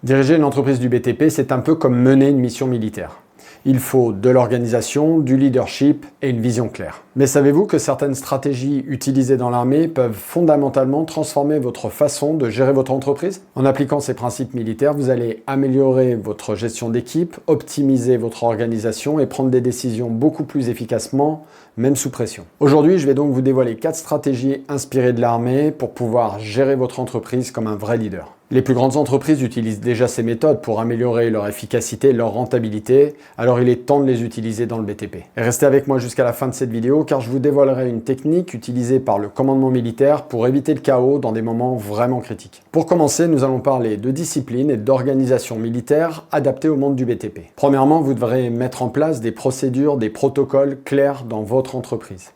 Diriger une entreprise du BTP, c'est un peu comme mener une mission militaire. Il faut de l'organisation, du leadership et une vision claire. Mais savez-vous que certaines stratégies utilisées dans l'armée peuvent fondamentalement transformer votre façon de gérer votre entreprise? En appliquant ces principes militaires, vous allez améliorer votre gestion d'équipe, optimiser votre organisation et prendre des décisions beaucoup plus efficacement, même sous pression. Aujourd'hui, je vais donc vous dévoiler 4 stratégies inspirées de l'armée pour pouvoir gérer votre entreprise comme un vrai leader. Les plus grandes entreprises utilisent déjà ces méthodes pour améliorer leur efficacité et leur rentabilité, alors il est temps de les utiliser dans le BTP. Et restez avec moi jusqu'à la fin de cette vidéo car je vous dévoilerai une technique utilisée par le commandement militaire pour éviter le chaos dans des moments vraiment critiques. Pour commencer, nous allons parler de discipline et d'organisation militaire adaptée au monde du BTP. Premièrement, vous devrez mettre en place des procédures, des protocoles clairs dans votre entreprise.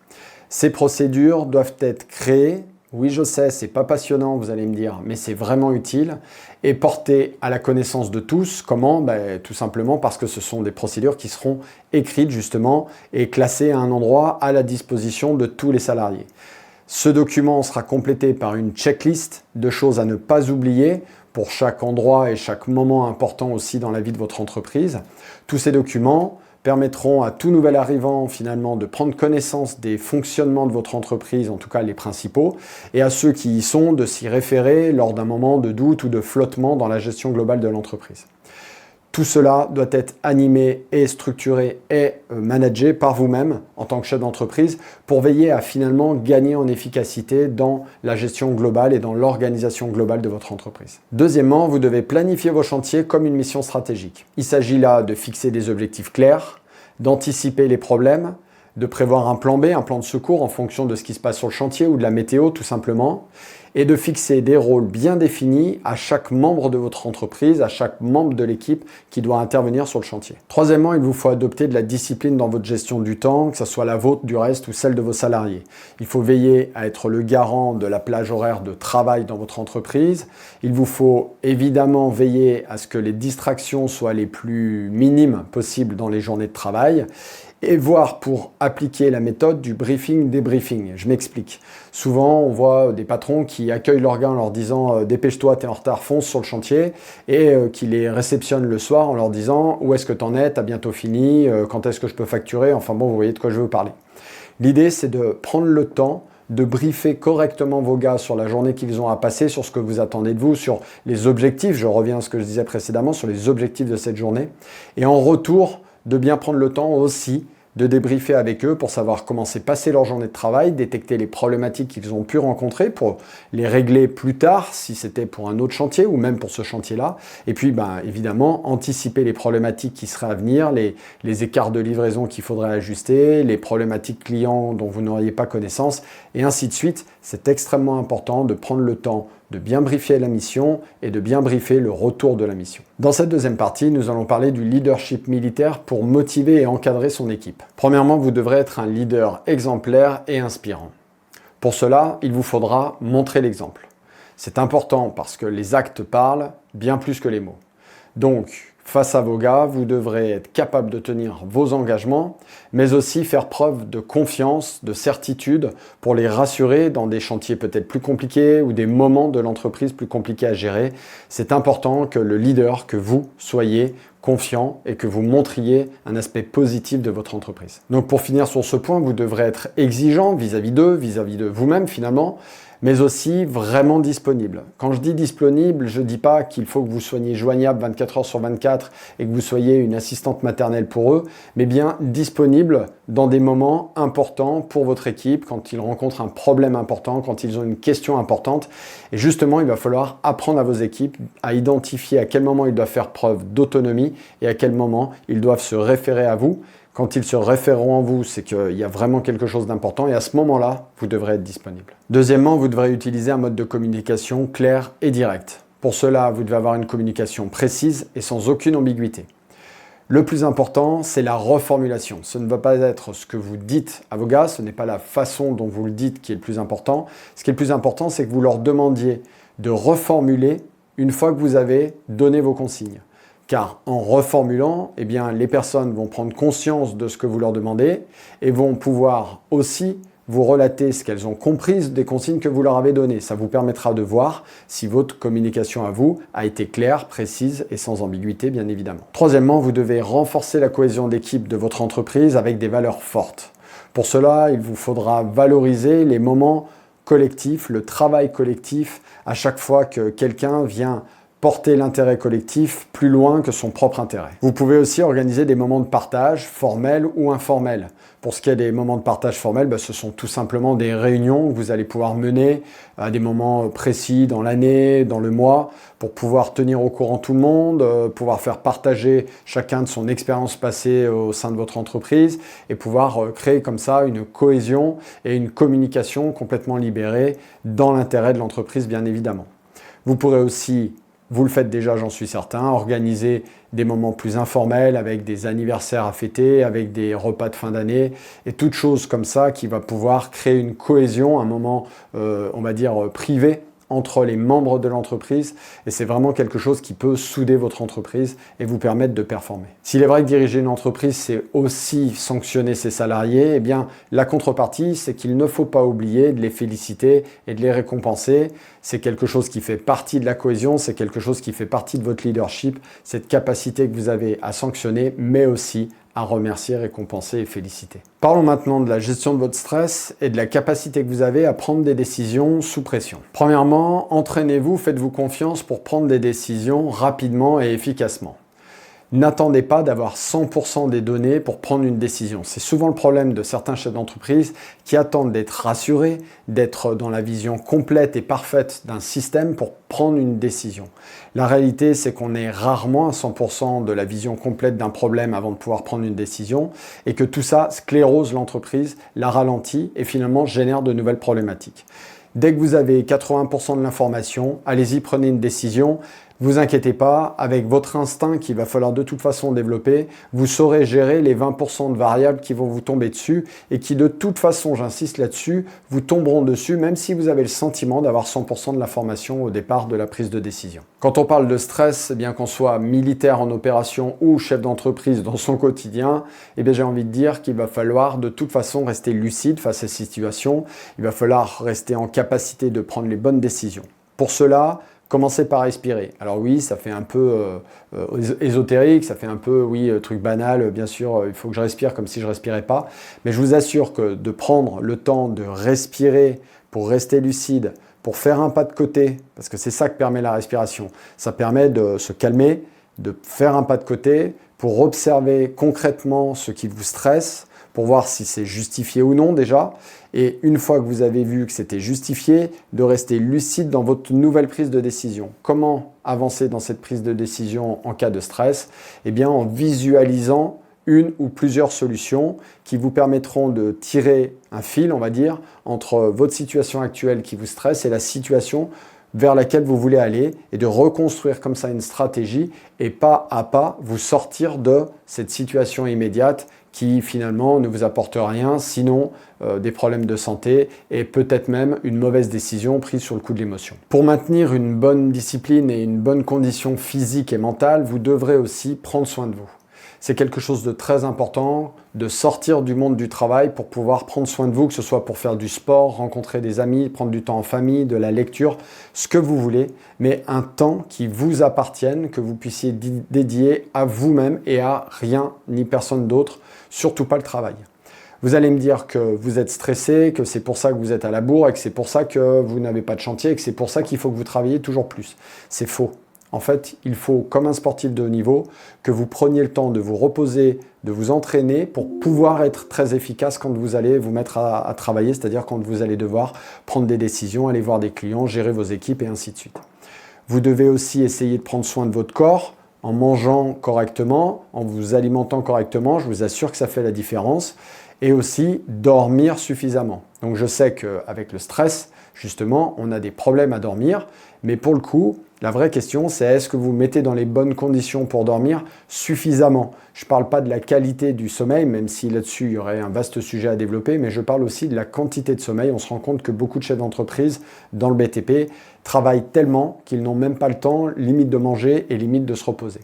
Ces procédures doivent être créées. Oui, je sais, c'est pas passionnant, vous allez me dire, mais c'est vraiment utile et porté à la connaissance de tous. Comment? Tout simplement parce que ce sont des procédures qui seront écrites justement et classées à un endroit à la disposition de tous les salariés. Ce document sera complété par une checklist de choses à ne pas oublier pour chaque endroit et chaque moment important aussi dans la vie de votre entreprise. Tous ces documents permettront à tout nouvel arrivant finalement de prendre connaissance des fonctionnements de votre entreprise, en tout cas les principaux, et à ceux qui y sont de s'y référer lors d'un moment de doute ou de flottement dans la gestion globale de l'entreprise. Tout cela doit être animé et structuré et managé par vous-même en tant que chef d'entreprise pour veiller à finalement gagner en efficacité dans la gestion globale et dans l'organisation globale de votre entreprise. Deuxièmement, vous devez planifier vos chantiers comme une mission stratégique. Il s'agit là de fixer des objectifs clairs, d'anticiper les problèmes, de prévoir un plan B, un plan de secours en fonction de ce qui se passe sur le chantier ou de la météo tout simplement, et de fixer des rôles bien définis à chaque membre de votre entreprise, à chaque membre de l'équipe qui doit intervenir sur le chantier. Troisièmement, il vous faut adopter de la discipline dans votre gestion du temps, que ce soit la vôtre, du reste ou celle de vos salariés. Il faut veiller à être le garant de la plage horaire de travail dans votre entreprise. Il vous faut évidemment veiller à ce que les distractions soient les plus minimes possibles dans les journées de travail et voir pour appliquer la méthode du briefing-débriefing. Je m'explique. Souvent, on voit des patrons qui accueillent leurs gars en leur disant « dépêche-toi, t'es en retard, fonce sur le chantier » et qui les réceptionnent le soir en leur disant « où est-ce que t'en es, t'as bientôt fini, quand est-ce que je peux facturer ?» Enfin bon, vous voyez de quoi je veux parler. L'idée, c'est de prendre le temps de briefer correctement vos gars sur la journée qu'ils ont à passer, sur ce que vous attendez de vous, sur les objectifs, je reviens à ce que je disais précédemment, sur les objectifs de cette journée. Et en retour, de bien prendre le temps aussi de débriefer avec eux pour savoir comment s'est passée leur journée de travail, détecter les problématiques qu'ils ont pu rencontrer pour les régler plus tard si c'était pour un autre chantier ou même pour ce chantier-là. Et puis évidemment anticiper les problématiques qui seraient à venir, les écarts de livraison qu'il faudrait ajuster, les problématiques clients dont vous n'auriez pas connaissance et ainsi de suite. C'est extrêmement important de prendre le temps de bien briefer la mission et de bien briefer le retour de la mission. Dans cette deuxième partie, nous allons parler du leadership militaire pour motiver et encadrer son équipe. Premièrement, vous devrez être un leader exemplaire et inspirant. Pour cela, il vous faudra montrer l'exemple. C'est important parce que les actes parlent bien plus que les mots. Donc, face à vos gars, vous devrez être capable de tenir vos engagements, mais aussi faire preuve de confiance, de certitude pour les rassurer dans des chantiers peut-être plus compliqués ou des moments de l'entreprise plus compliqués à gérer. C'est important que le leader, que vous soyez confiant et que vous montriez un aspect positif de votre entreprise. Donc pour finir sur ce point, vous devrez être exigeant vis-à-vis d'eux, vis-à-vis de vous-même finalement, mais aussi vraiment disponible. Quand je dis disponible, je ne dis pas qu'il faut que vous soyez joignable 24 heures sur 24 et que vous soyez une assistante maternelle pour eux, mais bien disponible dans des moments importants pour votre équipe, quand ils rencontrent un problème important, quand ils ont une question importante. Et justement, il va falloir apprendre à vos équipes à identifier à quel moment ils doivent faire preuve d'autonomie et à quel moment ils doivent se référer à vous. Quand ils se référeront à vous, c'est qu'il y a vraiment quelque chose d'important et à ce moment-là, vous devrez être disponible. Deuxièmement, vous devrez utiliser un mode de communication clair et direct. Pour cela, vous devez avoir une communication précise et sans aucune ambiguïté. Le plus important, c'est la reformulation. Ce ne va pas être ce que vous dites à vos gars, ce n'est pas la façon dont vous le dites qui est le plus important. Ce qui est le plus important, c'est que vous leur demandiez de reformuler une fois que vous avez donné vos consignes. Car en reformulant, les personnes vont prendre conscience de ce que vous leur demandez et vont pouvoir aussi vous relatez ce qu'elles ont compris des consignes que vous leur avez données. Ça vous permettra de voir si votre communication à vous a été claire, précise et sans ambiguïté, bien évidemment. Troisièmement, vous devez renforcer la cohésion d'équipe de votre entreprise avec des valeurs fortes. Pour cela, il vous faudra valoriser les moments collectifs, le travail collectif, à chaque fois que quelqu'un vient porter l'intérêt collectif plus loin que son propre intérêt. Vous pouvez aussi organiser des moments de partage, formels ou informels. Pour ce qui est des moments de partage formels, ce sont tout simplement des réunions que vous allez pouvoir mener à des moments précis dans l'année, dans le mois, pour pouvoir tenir au courant tout le monde, pouvoir faire partager chacun de son expérience passée au sein de votre entreprise et pouvoir créer comme ça une cohésion et une communication complètement libérée dans l'intérêt de l'entreprise, bien évidemment. Vous pourrez aussi, vous le faites déjà, j'en suis certain, organiser des moments plus informels avec des anniversaires à fêter, avec des repas de fin d'année et toute chose comme ça qui va pouvoir créer une cohésion, un moment, on va dire, privé entre les membres de l'entreprise et c'est vraiment quelque chose qui peut souder votre entreprise et vous permettre de performer. S'il est vrai que diriger une entreprise, c'est aussi sanctionner ses salariés, eh bien la contrepartie, c'est qu'il ne faut pas oublier de les féliciter et de les récompenser. C'est quelque chose qui fait partie de la cohésion, c'est quelque chose qui fait partie de votre leadership, cette capacité que vous avez à sanctionner, mais aussi à remercier, récompenser et féliciter. Parlons maintenant de la gestion de votre stress et de la capacité que vous avez à prendre des décisions sous pression. Premièrement, entraînez-vous, faites-vous confiance pour prendre des décisions rapidement et efficacement. N'attendez pas d'avoir 100% des données pour prendre une décision. C'est souvent le problème de certains chefs d'entreprise qui attendent d'être rassurés, d'être dans la vision complète et parfaite d'un système pour prendre une décision. La réalité, c'est qu'on est rarement à 100% de la vision complète d'un problème avant de pouvoir prendre une décision et que tout ça sclérose l'entreprise, la ralentit et finalement génère de nouvelles problématiques. Dès que vous avez 80% de l'information, allez-y, prenez une décision. Vous inquiétez pas, avec votre instinct qu'il va falloir de toute façon développer, vous saurez gérer les 20% de variables qui vont vous tomber dessus et qui de toute façon, j'insiste là-dessus, vous tomberont dessus même si vous avez le sentiment d'avoir 100% de l'information au départ de la prise de décision. Quand on parle de stress, eh bien qu'on soit militaire en opération ou chef d'entreprise dans son quotidien, eh bien j'ai envie de dire qu'il va falloir de toute façon rester lucide face à ces situations. Il va falloir rester en capacité de prendre les bonnes décisions. Pour cela, commencez par respirer. Alors oui, ça fait un peu ésotérique, ça fait un peu, truc banal, bien sûr, il faut que je respire comme si je ne respirais pas. Mais je vous assure que de prendre le temps de respirer pour rester lucide, pour faire un pas de côté, parce que c'est ça que permet la respiration, ça permet de se calmer, de faire un pas de côté pour observer concrètement ce qui vous stresse, pour voir si c'est justifié ou non déjà. Et une fois que vous avez vu que c'était justifié, de rester lucide dans votre nouvelle prise de décision. Comment avancer dans cette prise de décision en cas de stress? Eh bien, en visualisant une ou plusieurs solutions qui vous permettront de tirer un fil, on va dire, entre votre situation actuelle qui vous stresse et la situation vers laquelle vous voulez aller et de reconstruire comme ça une stratégie et pas à pas vous sortir de cette situation immédiate qui finalement ne vous apporte rien, sinon des problèmes de santé et peut-être même une mauvaise décision prise sur le coup de l'émotion. Pour maintenir une bonne discipline et une bonne condition physique et mentale, vous devrez aussi prendre soin de vous. C'est quelque chose de très important de sortir du monde du travail pour pouvoir prendre soin de vous, que ce soit pour faire du sport, rencontrer des amis, prendre du temps en famille, de la lecture, ce que vous voulez, mais un temps qui vous appartienne, que vous puissiez dédier à vous-même et à rien ni personne d'autre, surtout pas le travail. Vous allez me dire que vous êtes stressé, que c'est pour ça que vous êtes à la bourre et que c'est pour ça que vous n'avez pas de chantier et que c'est pour ça qu'il faut que vous travailliez toujours plus. C'est faux. En fait, il faut, comme un sportif de haut niveau, que vous preniez le temps de vous reposer, de vous entraîner pour pouvoir être très efficace quand vous allez vous mettre à travailler, c'est-à-dire quand vous allez devoir prendre des décisions, aller voir des clients, gérer vos équipes et ainsi de suite. Vous devez aussi essayer de prendre soin de votre corps en mangeant correctement, en vous alimentant correctement. Je vous assure que ça fait la différence. Et aussi dormir suffisamment. Donc je sais qu'avec le stress, justement, on a des problèmes à dormir. Mais pour le coup, la vraie question, c'est est-ce que vous mettez dans les bonnes conditions pour dormir suffisamment? Je ne parle pas de la qualité du sommeil, même si là-dessus, il y aurait un vaste sujet à développer, mais je parle aussi de la quantité de sommeil. On se rend compte que beaucoup de chefs d'entreprise dans le BTP travaillent tellement qu'ils n'ont même pas le temps, limite de manger et limite de se reposer.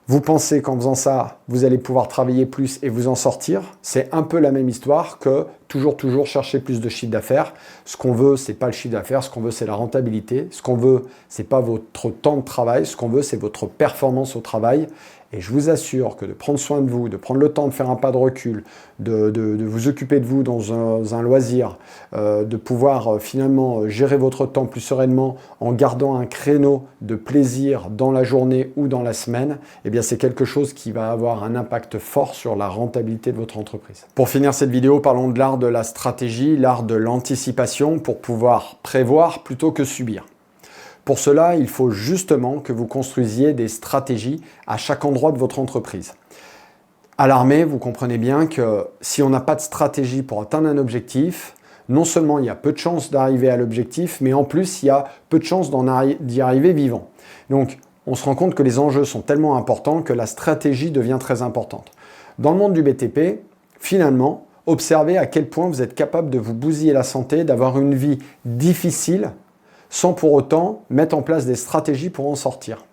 Vous pensez qu'en faisant ça, vous allez pouvoir travailler plus et vous en sortir? C'est un peu la même histoire que toujours chercher plus de chiffre d'affaires. Ce qu'on veut, c'est pas le chiffre d'affaires, ce qu'on veut, c'est la rentabilité. Ce qu'on veut, c'est pas votre temps de travail, ce qu'on veut, c'est votre performance au travail. Et je vous assure que de prendre soin de vous, de prendre le temps de faire un pas de recul, de vous occuper de vous dans un loisir, de pouvoir finalement gérer votre temps plus sereinement en gardant un créneau de plaisir dans la journée ou dans la semaine, eh bien c'est quelque chose qui va avoir un impact fort sur la rentabilité de votre entreprise. Pour finir cette vidéo, parlons de l'art de la stratégie, l'art de l'anticipation pour pouvoir prévoir plutôt que subir. Pour cela, il faut justement que vous construisiez des stratégies à chaque endroit de votre entreprise. À l'armée, vous comprenez bien que si on n'a pas de stratégie pour atteindre un objectif, non seulement il y a peu de chances d'arriver à l'objectif, mais en plus il y a peu de chances d'y arriver vivant. Donc on se rend compte que les enjeux sont tellement importants que la stratégie devient très importante. Dans le monde du BTP, finalement, observez à quel point vous êtes capable de vous bousiller la santé, d'avoir une vie difficile, sans pour autant mettre en place des stratégies pour en sortir.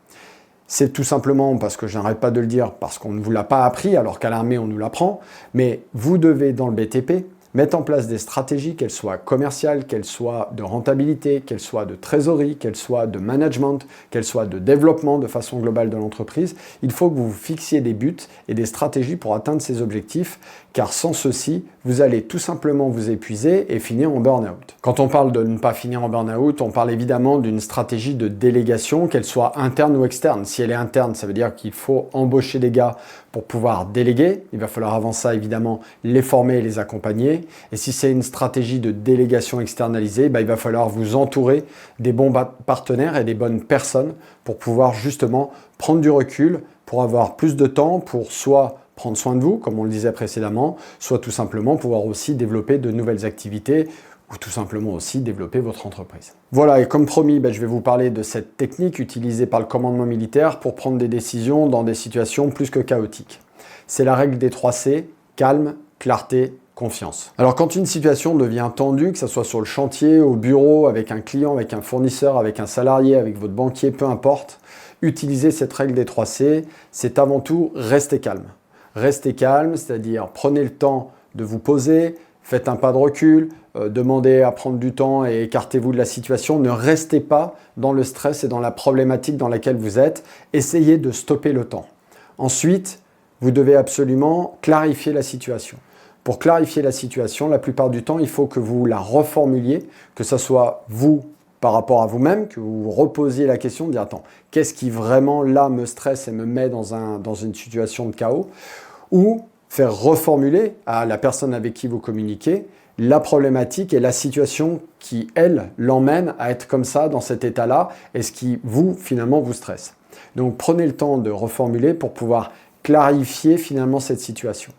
C'est tout simplement parce que je n'arrête pas de le dire, parce qu'on ne vous l'a pas appris, alors qu'à l'armée on nous l'apprend, mais vous devez dans le BTP mettre en place des stratégies, qu'elles soient commerciales, qu'elles soient de rentabilité, qu'elles soient de trésorerie, qu'elles soient de management, qu'elles soient de développement de façon globale de l'entreprise. Il faut que vous fixiez des buts et des stratégies pour atteindre ces objectifs, car sans ceci, vous allez tout simplement vous épuiser et finir en burn-out. Quand on parle de ne pas finir en burn-out, on parle évidemment d'une stratégie de délégation, qu'elle soit interne ou externe. Si elle est interne, ça veut dire qu'il faut embaucher des gars pour pouvoir déléguer. Il va falloir avant ça, évidemment, les former et les accompagner. Et si c'est une stratégie de délégation externalisée, il va falloir vous entourer des bons partenaires et des bonnes personnes pour pouvoir justement prendre du recul, pour avoir plus de temps, pour soit prendre soin de vous, comme on le disait précédemment, soit tout simplement pouvoir aussi développer de nouvelles activités ou tout simplement aussi développer votre entreprise. Voilà, et comme promis, je vais vous parler de cette technique utilisée par le commandement militaire pour prendre des décisions dans des situations plus que chaotiques. C'est la règle des 3 C, calme, clarté, confiance. Alors quand une situation devient tendue, que ce soit sur le chantier, au bureau, avec un client, avec un fournisseur, avec un salarié, avec votre banquier, peu importe, utilisez cette règle des 3 C, c'est avant tout rester calme. Restez calme, c'est-à-dire prenez le temps de vous poser, faites un pas de recul, demandez à prendre du temps et écartez-vous de la situation. Ne restez pas dans le stress et dans la problématique dans laquelle vous êtes. Essayez de stopper le temps. Ensuite, vous devez absolument clarifier la situation. Pour clarifier la situation, la plupart du temps, il faut que vous la reformuliez, que ce soit vous par rapport à vous-même, que vous reposiez la question de dire « Attends, qu'est-ce qui vraiment là me stresse et me met dans une situation de chaos ?» ou faire reformuler à la personne avec qui vous communiquez la problématique et la situation qui, elle, l'emmène à être comme ça, dans cet état-là, et ce qui, vous, finalement, vous stresse. Donc, prenez le temps de reformuler pour pouvoir clarifier, finalement, cette situation.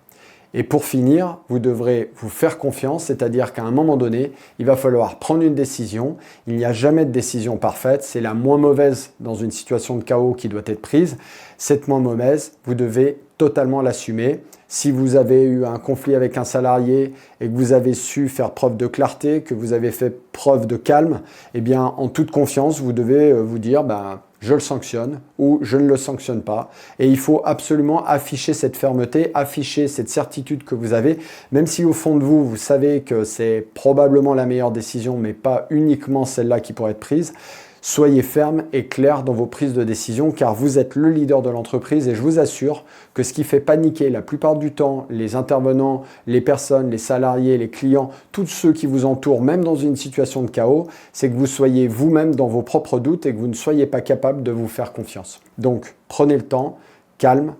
Et pour finir, vous devrez vous faire confiance, c'est-à-dire qu'à un moment donné, il va falloir prendre une décision. Il n'y a jamais de décision parfaite, c'est la moins mauvaise dans une situation de chaos qui doit être prise. Cette moins mauvaise, vous devez totalement l'assumer. Si vous avez eu un conflit avec un salarié et que vous avez su faire preuve de clarté, que vous avez fait preuve de calme, eh bien, en toute confiance, vous devez vous dire je le sanctionne ou je ne le sanctionne pas. Et il faut absolument afficher cette fermeté, afficher cette certitude que vous avez, même si au fond de vous, vous savez que c'est probablement la meilleure décision, mais pas uniquement celle-là qui pourrait être prise. Soyez ferme et clair dans vos prises de décision car vous êtes le leader de l'entreprise et je vous assure que ce qui fait paniquer la plupart du temps les intervenants, les personnes, les salariés, les clients, tous ceux qui vous entourent, même dans une situation de chaos, c'est que vous soyez vous-même dans vos propres doutes et que vous ne soyez pas capable de vous faire confiance. Donc prenez le temps, calme,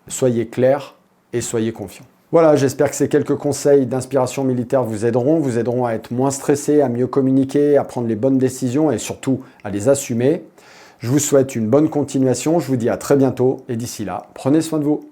soyez clair et soyez confiant. Voilà, j'espère que ces quelques conseils d'inspiration militaire vous aideront à être moins stressé, à mieux communiquer, à prendre les bonnes décisions et surtout à les assumer. Je vous souhaite une bonne continuation, je vous dis à très bientôt et d'ici là, prenez soin de vous.